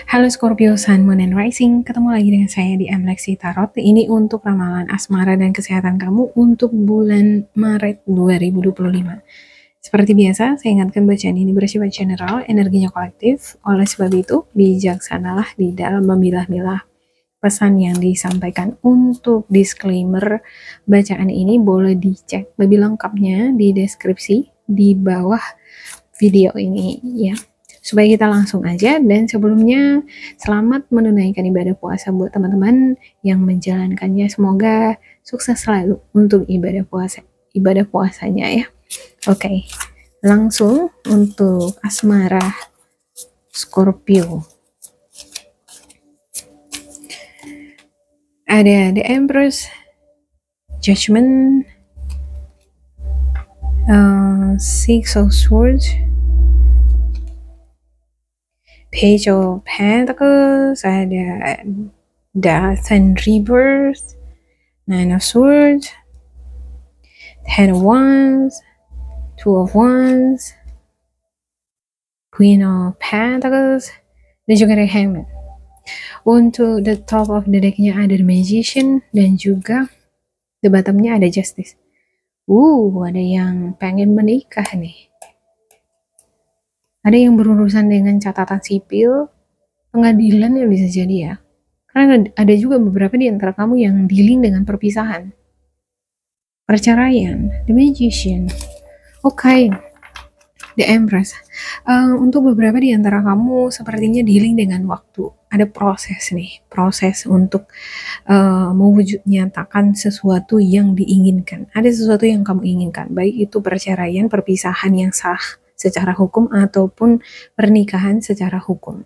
Halo Scorpio Sun, Moon, and Rising, ketemu lagi dengan saya di Lexi Tarot. Ini untuk ramalan asmara dan kesehatan kamu untuk bulan Maret 2025. Seperti biasa, saya ingatkan bacaan ini bersifat general, energinya kolektif. Oleh sebab itu, bijaksanalah di dalam memilah-milah pesan yang disampaikan. Untuk disclaimer, bacaan ini boleh dicek lebih lengkapnya di deskripsi di bawah video ini ya. Supaya kita langsung aja, dan sebelumnya selamat menunaikan ibadah puasa buat teman-teman yang menjalankannya. Semoga sukses selalu untuk ibadah puasanya ya. Oke, langsung untuk asmara Scorpio. Ada The Empress, Judgment, Six of Swords, Page of Pentacles, ada Death and Rebirth, Nine of Swords, Ten of Wands, Two of Wands, Queen of Pentacles, dan juga ada Hangman. Untuk the top of the deck-nya ada The Magician, dan juga the bottom-nya ada Justice. Ada yang pengen menikah nih. Ada yang berurusan dengan catatan sipil, pengadilan yang bisa jadi ya. Karena ada juga beberapa di antara kamu yang dealing dengan perpisahan, perceraian, The Magician. Oke. The Empress. Untuk beberapa di antara kamu sepertinya dealing dengan waktu. Ada proses nih, proses untuk mewujud nyatakan sesuatu yang diinginkan. Ada sesuatu yang kamu inginkan, baik itu perceraian, perpisahan yang sah secara hukum ataupun pernikahan secara hukum.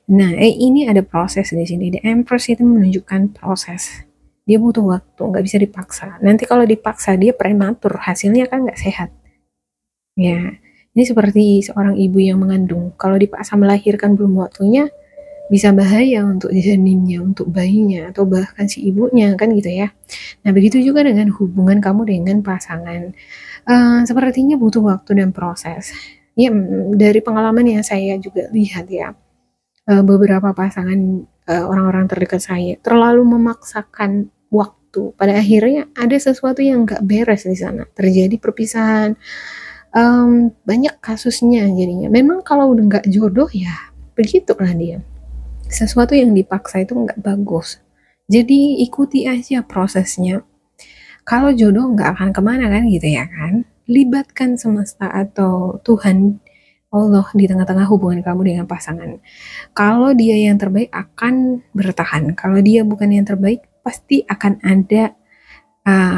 Nah, ini ada proses di sini. The Empress itu menunjukkan proses. Dia butuh waktu, nggak bisa dipaksa. Nanti kalau dipaksa dia prematur, hasilnya kan nggak sehat. Ya, ini seperti seorang ibu yang mengandung. Kalau dipaksa melahirkan belum waktunya, bisa bahaya untuk janinnya, untuk bayinya, atau bahkan si ibunya, kan gitu ya. Nah, begitu juga dengan hubungan kamu dengan pasangan. Sepertinya butuh waktu dan proses. Ya, dari pengalaman yang saya juga lihat ya, beberapa pasangan orang-orang terdekat saya terlalu memaksakan waktu. Pada akhirnya ada sesuatu yang nggak beres di sana. Terjadi perpisahan. Banyak kasusnya jadinya. Memang kalau udah nggak jodoh ya, begitulah dia. Sesuatu yang dipaksa itu nggak bagus. Jadi ikuti aja prosesnya. Kalau jodoh nggak akan kemana kan gitu ya kan. Libatkan semesta atau Tuhan Allah di tengah-tengah hubungan kamu dengan pasangan. Kalau dia yang terbaik akan bertahan. Kalau dia bukan yang terbaik pasti akan ada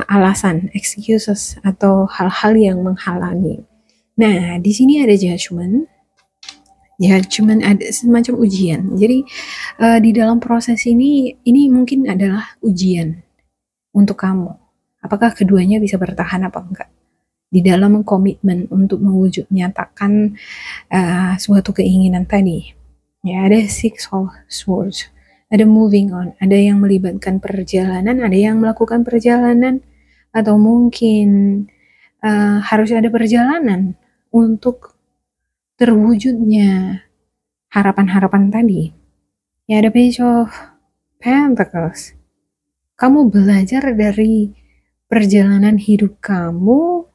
alasan, excuses atau hal-hal yang menghalangi. Nah, di sini ada judgment. Judgment ada semacam ujian. Jadi di dalam proses ini mungkin adalah ujian untuk kamu. Apakah keduanya bisa bertahan apa enggak? Di dalam komitmen untuk mewujud nyatakan suatu keinginan tadi. Ya, ada Six of Swords. Ada moving on, ada yang melibatkan perjalanan, ada yang melakukan perjalanan, atau mungkin harus ada perjalanan untuk terwujudnya harapan-harapan tadi. Ya, ada Page of Pentacles. Kamu belajar dari perjalanan hidup kamu,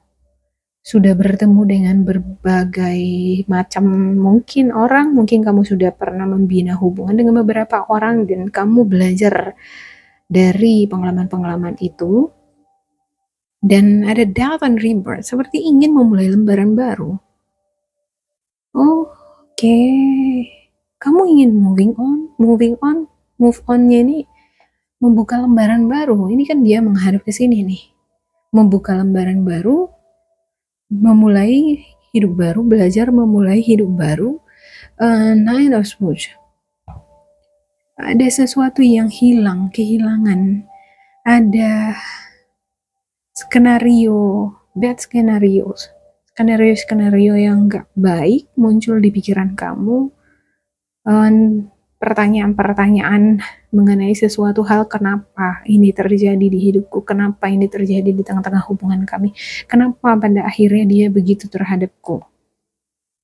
sudah bertemu dengan berbagai macam mungkin orang, mungkin kamu sudah pernah membina hubungan dengan beberapa orang dan kamu belajar dari pengalaman-pengalaman itu. Dan ada Death and Rebirth, seperti ingin memulai lembaran baru. Oke. Kamu ingin move on-nya ini membuka lembaran baru. Ini kan dia menghadap ke sini nih. Membuka lembaran baru, memulai hidup baru, belajar memulai hidup baru. Nine of Swords. Ada sesuatu yang hilang, kehilangan. Ada skenario, bad scenarios. Skenario yang gak baik muncul di pikiran kamu. Pertanyaan-pertanyaan mengenai sesuatu hal, kenapa ini terjadi di hidupku, kenapa ini terjadi di tengah-tengah hubungan kami, kenapa pada akhirnya dia begitu terhadapku.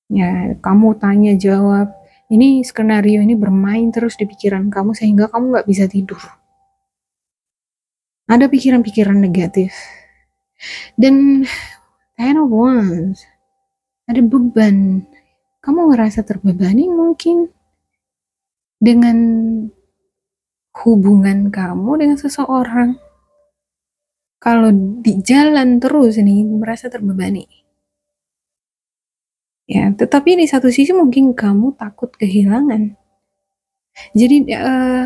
Ya, kamu tanya jawab, Ini skenario ini bermain terus di pikiran kamu sehingga kamu nggak bisa tidur. Ada pikiran-pikiran negatif. Dan Ten of Wands, ada beban. Kamu ngerasa terbebani mungkin dengan hubungan kamu dengan seseorang. Kalau di jalan terus ini merasa terbebani. Ya, tetapi di satu sisi mungkin kamu takut kehilangan. Jadi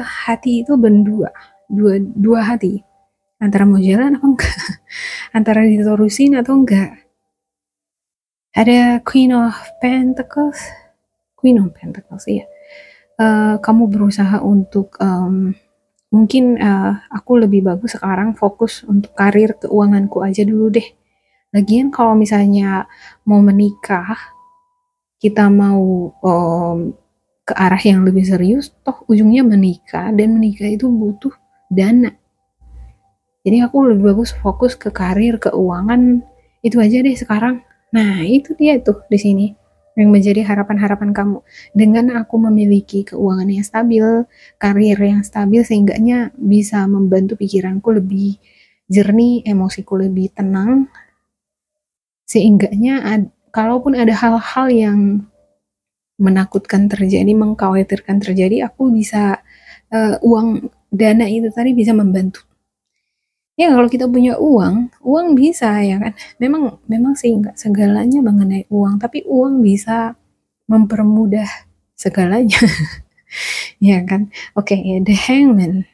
hati itu dua hati. Antara mau jalan apa enggak, antara diterusin atau enggak. Ada Queen of Pentacles, iya. Kamu berusaha untuk mungkin aku lebih bagus sekarang fokus untuk karir keuanganku aja dulu deh. Lagian kalau misalnya mau menikah, kita mau ke arah yang lebih serius, toh ujungnya menikah, dan menikah itu butuh dana. Jadi aku lebih bagus fokus ke karir, keuangan, itu aja deh sekarang. Nah, itu dia tuh di sini yang menjadi harapan-harapan kamu. Dengan aku memiliki keuangan yang stabil, karir yang stabil, sehingganya bisa membantu pikiranku lebih jernih, emosiku lebih tenang, sehingganya kalaupun ada hal-hal yang menakutkan terjadi, mengkhawatirkan terjadi, aku bisa uang dana itu tadi bisa membantu. Ya kalau kita punya uang bisa ya kan. Memang sih nggak segalanya mengenai uang, tapi uang bisa mempermudah segalanya. Ya kan. Oke, ya, The Hangman.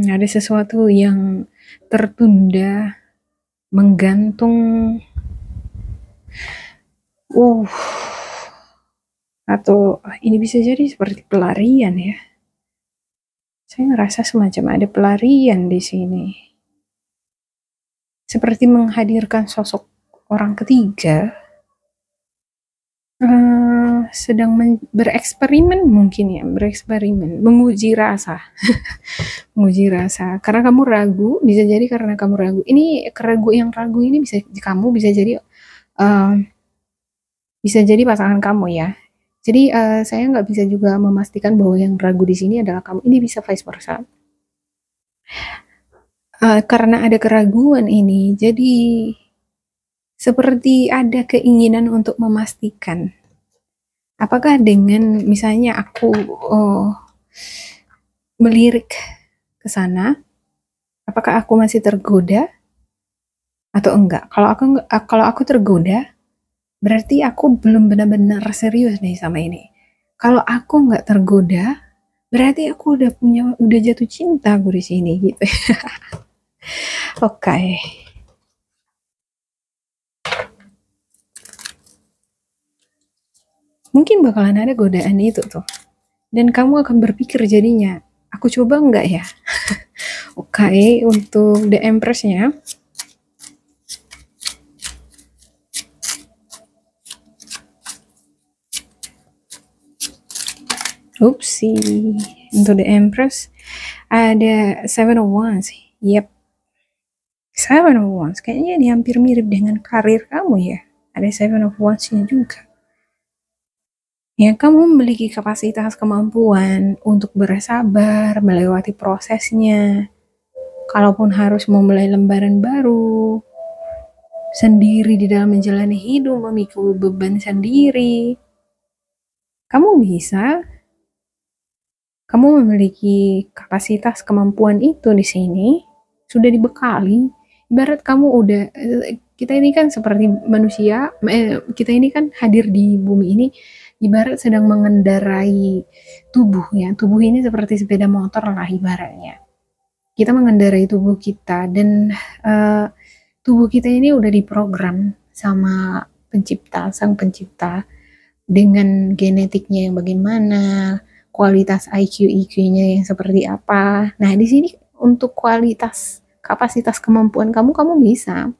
Ada sesuatu yang tertunda, menggantung. Atau ini bisa jadi seperti pelarian ya. Saya ngerasa semacam ada pelarian di sini. Seperti menghadirkan sosok orang ketiga, sedang bereksperimen mungkin ya, menguji rasa. Menguji rasa. Karena kamu ragu, bisa jadi karena kamu ragu. Ini yang ragu ini bisa kamu, bisa jadi pasangan kamu ya. Jadi saya nggak bisa juga memastikan bahwa yang ragu di sini adalah kamu. Ini bisa vice versa. Karena ada keraguan ini, jadi seperti ada keinginan untuk memastikan. Apakah dengan misalnya aku melirik ke sana, apakah aku masih tergoda atau enggak? Kalau aku tergoda, berarti aku belum benar-benar serius nih sama ini. Kalau aku nggak tergoda, berarti aku udah jatuh cinta gue di sini gitu. Oke. Mungkin bakalan ada godaan itu tuh. Dan kamu akan berpikir jadinya, aku coba nggak ya? Oke, untuk The Empress-nya. Oopsie. Untuk The Empress, ada Seven of Wands. Yep. Seven of Wands. Kayaknya ini hampir mirip dengan karir kamu ya. Ada Seven of Wands-nya juga. Ya, kamu memiliki kapasitas kemampuan untuk bersabar, melewati prosesnya. Kalaupun harus memulai lembaran baru, sendiri di dalam menjalani hidup, memikul beban sendiri, kamu bisa. Kamu memiliki kapasitas kemampuan itu di sini, sudah dibekali. Ibarat kamu udah, kita ini kan seperti manusia, kita ini kan hadir di bumi ini, ibarat sedang mengendarai tubuh ya. Tubuh ini seperti sepeda motor lah ibaratnya. Kita mengendarai tubuh kita, dan tubuh kita ini udah diprogram sama sang pencipta, dengan genetiknya yang bagaimana, kualitas IQ EQ-nya yang seperti apa. Nah, di sini untuk kapasitas kemampuan kamu bisa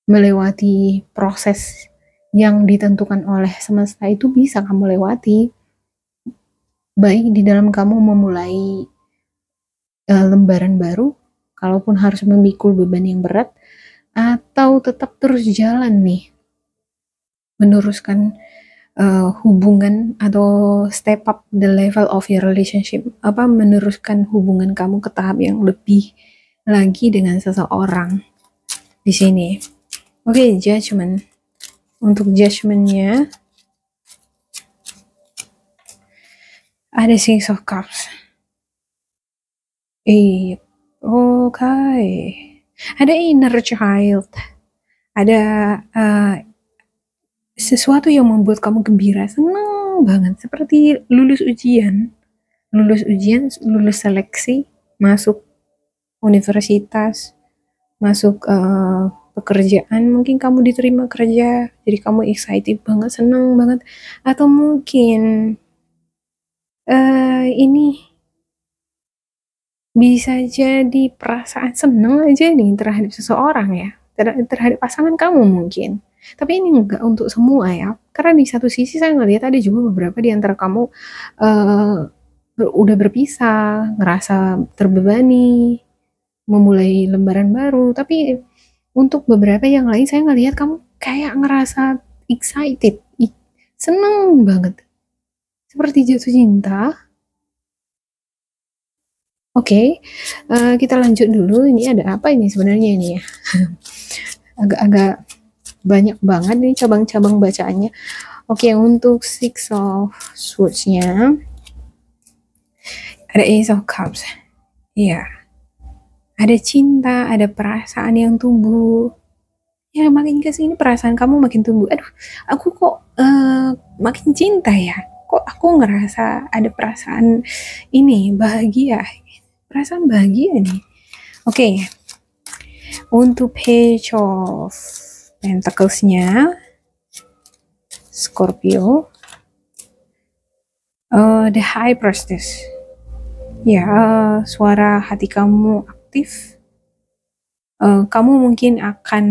melewati proses yang ditentukan oleh semesta, itu bisa kamu lewati. Baik di dalam kamu memulai lembaran baru, kalaupun harus memikul beban yang berat, atau tetap terus jalan nih meneruskan hubungan atau step up the level of your relationship, meneruskan hubungan kamu ke tahap yang lebih lagi dengan seseorang di sini. Oke, judgment. Untuk judgmentnya ada Six of Cups. Oke. Ada inner child. Ada sesuatu yang membuat kamu gembira, senang banget, seperti lulus ujian, lulus seleksi, masuk universitas, masuk pekerjaan, mungkin kamu diterima kerja, jadi kamu excited banget, senang banget, atau mungkin ini bisa jadi perasaan senang aja nih terhadap seseorang ya, terhadap pasangan kamu mungkin. Tapi ini enggak untuk semua ya, karena di satu sisi saya ngelihat ada juga beberapa di antara kamu udah berpisah, ngerasa terbebani, memulai lembaran baru. Tapi untuk beberapa yang lain saya ngelihat kamu kayak ngerasa excited, seneng banget, seperti jatuh cinta. Oke, kita lanjut dulu. Ini ada apa ini sebenarnya ini ya? Agak-agak banyak banget nih cabang-cabang bacaannya. Oke, untuk Six of Swords-nya ada Ace of Cups. Iya. Ada cinta, ada perasaan yang tumbuh. Ya, makin kesini perasaan kamu makin tumbuh. Aduh, aku kok makin cinta ya? Kok aku ngerasa ada perasaan ini, bahagia. Perasaan bahagia nih. Oke. Untuk Page of Pentacles-nya Scorpio, The High Priestess. Ya, suara hati kamu aktif. Kamu mungkin akan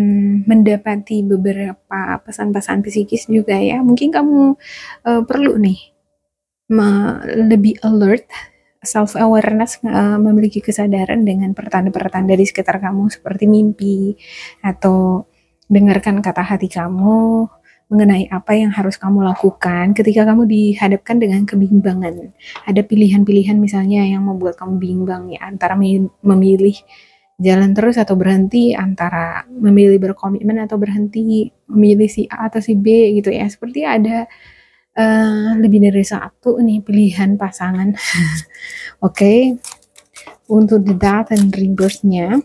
mendapati beberapa pesan-pesan psikis juga ya. Mungkin kamu perlu nih lebih alert, self-awareness, memiliki kesadaran dengan pertanda-pertanda di sekitar kamu seperti mimpi atau dengarkan kata hati kamu mengenai apa yang harus kamu lakukan ketika kamu dihadapkan dengan kebimbangan. Ada pilihan-pilihan misalnya yang membuat kamu bimbang ya, antara memilih jalan terus atau berhenti, antara memilih berkomitmen atau berhenti, memilih si A atau si B gitu ya. Seperti ada lebih dari satu nih pilihan pasangan. Oke. Untuk the Death and Rebirth-nya,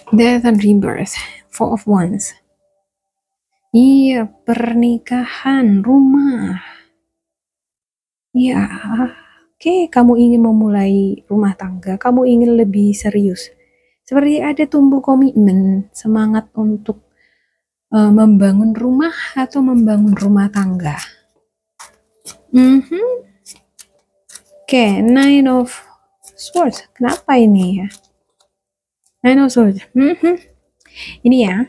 Death and Rebirth, Four of Wands. Iya, pernikahan, rumah. Iya, oke, kamu ingin memulai rumah tangga, kamu ingin lebih serius. Seperti ada tumbuh komitmen, semangat untuk membangun rumah atau membangun rumah tangga. Oke, Nine of Swords. Kenapa ini ya? Nine of Swords. Ini ya,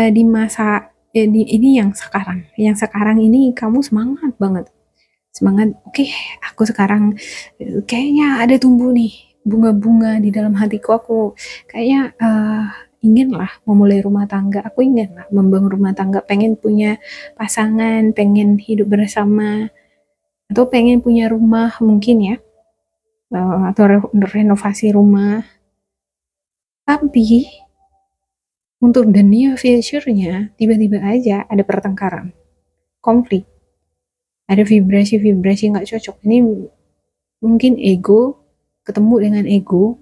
di masa ini yang sekarang ini kamu semangat banget. Semangat, oke, aku sekarang kayaknya ada tumbuh nih bunga-bunga di dalam hatiku. Aku kayaknya ingin lah memulai rumah tangga, aku ingin lah membangun rumah tangga, pengen punya pasangan, pengen hidup bersama, atau pengen punya rumah mungkin ya, atau renovasi rumah. Tapi untuk the near future-nya tiba-tiba aja ada pertengkaran, konflik, ada vibrasi nggak cocok. Ini mungkin ego ketemu dengan ego,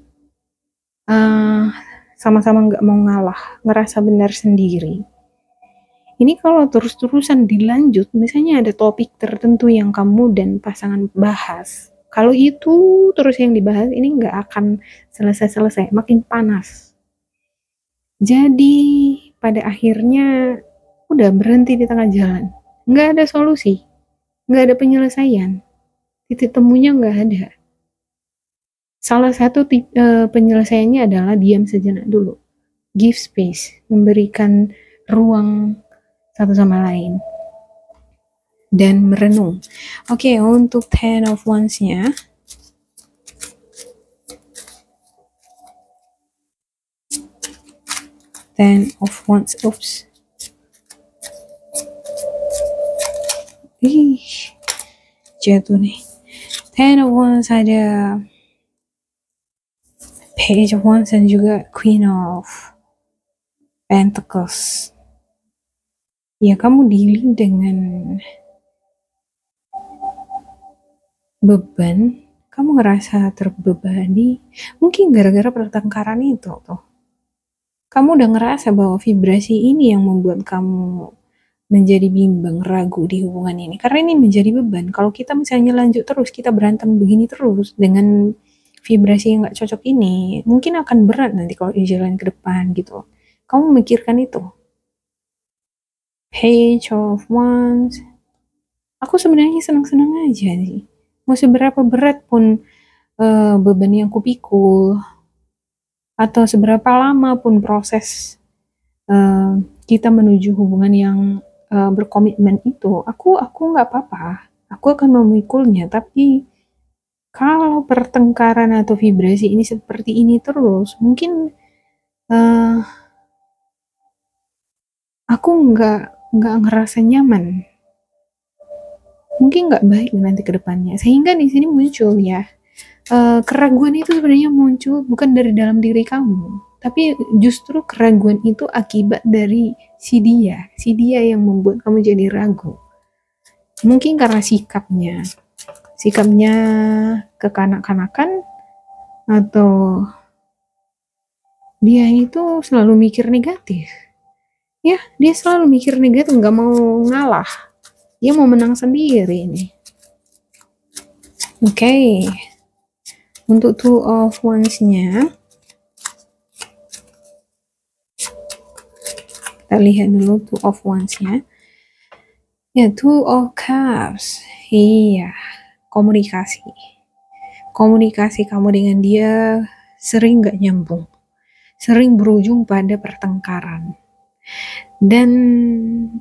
sama-sama nggak mau ngalah, ngerasa benar sendiri. Ini kalau terus-terusan dilanjut, misalnya ada topik tertentu yang kamu dan pasangan bahas, kalau itu terus yang dibahas, ini nggak akan selesai-selesai, makin panas. Jadi pada akhirnya udah berhenti di tengah jalan, nggak ada solusi, nggak ada penyelesaian, titik temunya nggak ada. Salah satu penyelesaiannya adalah diam sejenak dulu, give space, memberikan ruang satu sama lain, dan merenung. Oke, untuk Ten of Wands-nya, Ten of Wands, Ih, jatuh nih. Ten of Wands ada Page of Wands dan juga Queen of Pentacles. Ya, kamu dealing dengan beban, kamu ngerasa terbebani, mungkin gara-gara pertengkaran itu tuh. Kamu udah ngerasa bahwa vibrasi ini yang membuat kamu menjadi bimbang, ragu di hubungan ini. Karena ini menjadi beban. Kalau kita misalnya lanjut terus, kita berantem begini terus dengan vibrasi yang gak cocok ini, mungkin akan berat nanti kalau jalan ke depan gitu. Kamu memikirkan itu. Page of Wands. Aku sebenarnya senang-senang aja sih. Mau seberapa berat pun beban yang kupikul, atau seberapa lama pun proses kita menuju hubungan yang berkomitmen itu, aku nggak apa-apa, aku akan memikulnya. Tapi kalau pertengkaran atau vibrasi ini seperti ini terus, mungkin aku nggak ngerasa nyaman, mungkin nggak baik nanti ke depannya. Sehingga di sini muncul ya, keraguan itu sebenarnya muncul bukan dari dalam diri kamu, tapi justru keraguan itu akibat dari si dia yang membuat kamu jadi ragu. Mungkin karena sikapnya kekanak-kanakan, atau dia itu selalu mikir negatif. Ya, dia selalu mikir negatif, nggak mau ngalah. Dia mau menang sendiri nih. Oke. Untuk Two of Wands-nya, kita lihat dulu Two of Wands-nya. Ya, Two of Cups. Iya, komunikasi kamu dengan dia sering gak nyambung, sering berujung pada pertengkaran, dan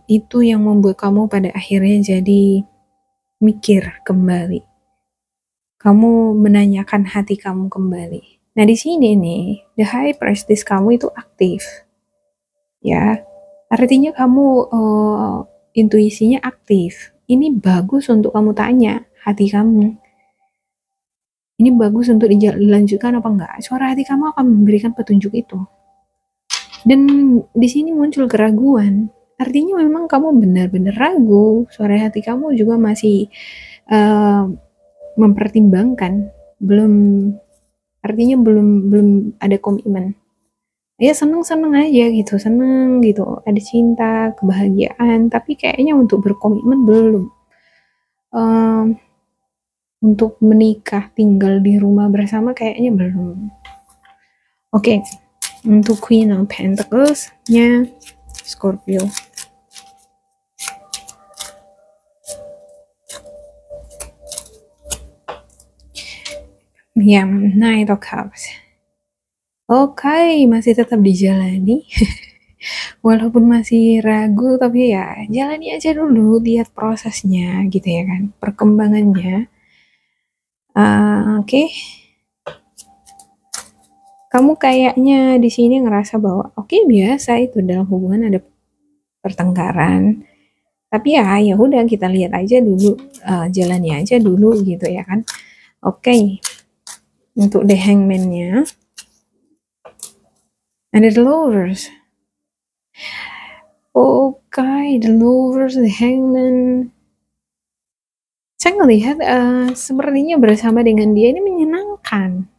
itu yang membuat kamu pada akhirnya jadi mikir kembali, kamu menanyakan hati kamu kembali. Nah, di sini nih, the High Priestess kamu itu aktif ya, artinya kamu intuisinya aktif. Ini bagus untuk kamu tanya hati kamu, ini bagus untuk dilanjutkan apa enggak. Suara hati kamu akan memberikan petunjuk itu. Dan di sini muncul keraguan, artinya memang kamu benar-benar ragu. Suara hati kamu juga masih mempertimbangkan, artinya belum ada komitmen. Ya, seneng aja gitu, seneng gitu, ada cinta, kebahagiaan, tapi kayaknya untuk berkomitmen belum. Untuk menikah, tinggal di rumah bersama kayaknya belum. Oke. Untuk Queen of Pentacles-nya Scorpio. Ya, Knight of Cups. Oke, masih tetap dijalani. Walaupun masih ragu, tapi ya jalani aja dulu, lihat prosesnya gitu ya kan, perkembangannya. Oke. Kamu kayaknya di sini ngerasa bahwa oke, biasa itu dalam hubungan ada pertengkaran. Tapi ya udah, kita lihat aja dulu, jalani aja dulu gitu ya kan. Oke. Untuk The Hangman-nya ada The Lovers. Oke, The Lovers, The Hangman. Saya ngelihat sepertinya bersama dengan dia ini menyenangkan,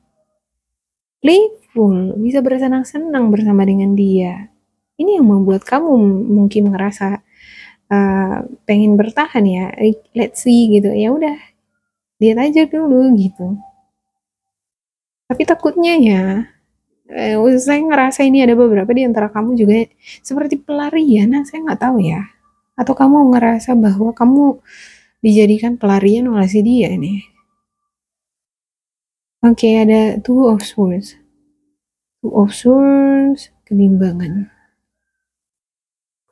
playful, bisa bersenang-senang bersama dengan dia. Ini yang membuat kamu mungkin ngerasa pengen bertahan ya, let's see gitu. Ya udah, lihat aja dulu gitu. Tapi takutnya ya, saya ngerasa ini ada beberapa di antara kamu juga seperti pelarian. Nah, saya nggak tahu ya. Atau kamu ngerasa bahwa kamu dijadikan pelarian oleh si dia nih. Oke, ada Two of Swords. Two of Swords, kebimbangan.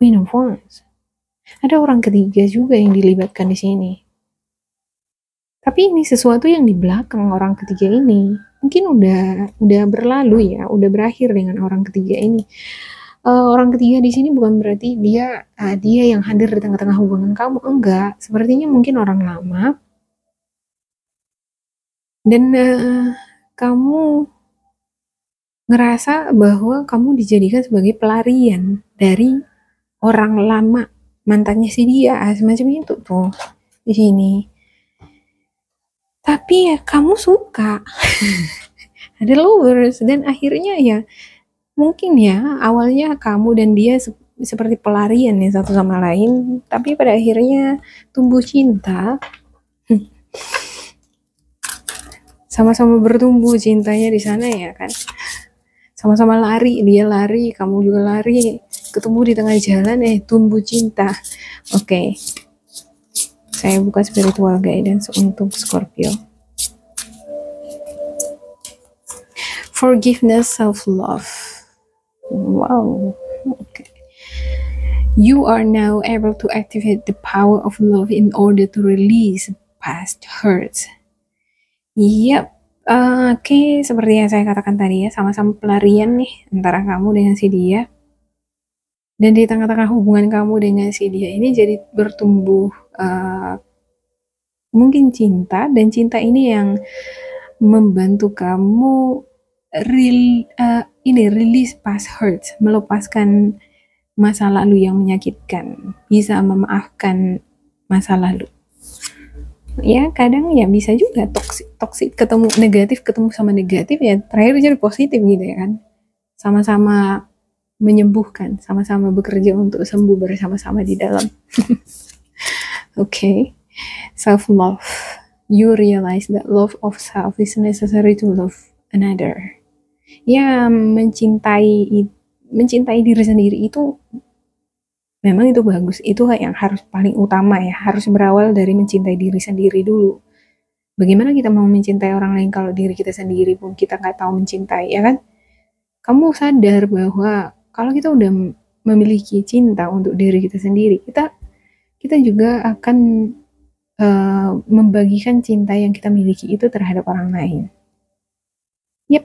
Queen of Wands. Ada orang ketiga juga yang dilibatkan di sini. Tapi ini sesuatu yang di belakang orang ketiga ini. Mungkin udah berlalu ya, udah berakhir dengan orang ketiga ini. orang ketiga di sini bukan berarti dia yang hadir di tengah-tengah hubungan kamu, enggak. Sepertinya mungkin orang lama dan kamu ngerasa bahwa kamu dijadikan sebagai pelarian dari orang lama, mantannya si dia, semacam itu tuh di sini. Tapi ya kamu suka ada lovers dan akhirnya ya mungkin ya awalnya kamu dan dia seperti pelarian ya satu sama lain, tapi pada akhirnya tumbuh cinta, sama-sama bertumbuh cintanya di sana ya kan, sama-sama lari, dia lari, kamu juga lari, ketemu di tengah jalan, tumbuh cinta. Oke. Saya buka spiritual guidance untuk Scorpio. Forgiveness, self-love. Wow. Okay. You are now able to activate the power of love in order to release past hurts. Yep. Oke, seperti yang saya katakan tadi ya, sama-sama pelarian nih antara kamu dengan si dia. Dan di tengah-tengah hubungan kamu dengan si dia ini jadi bertumbuh mungkin cinta, dan cinta ini yang membantu kamu release past hurts, melepaskan masa lalu yang menyakitkan, bisa memaafkan masa lalu. Ya kadang ya bisa juga toksik ketemu negatif, ketemu sama negatif ya terakhir jadi positif gitu ya kan, sama-sama menyembuhkan, sama-sama bekerja untuk sembuh bersama-sama di dalam. Okay. Self-love. You realize that love of self is necessary to love another. Ya, mencintai diri sendiri itu memang itu bagus. Itu yang harus paling utama ya. Harus berawal dari mencintai diri sendiri dulu. Bagaimana kita mau mencintai orang lain kalau diri kita sendiri pun kita nggak tahu mencintai, ya kan? Kamu sadar bahwa kalau kita udah memiliki cinta untuk diri kita sendiri, kita juga akan membagikan cinta yang kita miliki itu terhadap orang lain. Yep.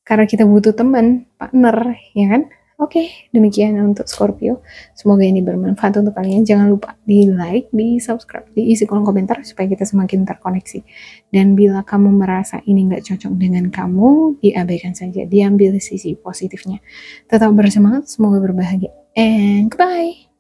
Karena kita butuh teman, partner, ya kan? Oke, demikian untuk Scorpio. Semoga ini bermanfaat untuk kalian. Jangan lupa di like, di subscribe, diisi kolom komentar supaya kita semakin terkoneksi. Dan bila kamu merasa ini nggak cocok dengan kamu, diabaikan saja. Diambil sisi positifnya. Tetap bersemangat, semoga berbahagia. And goodbye!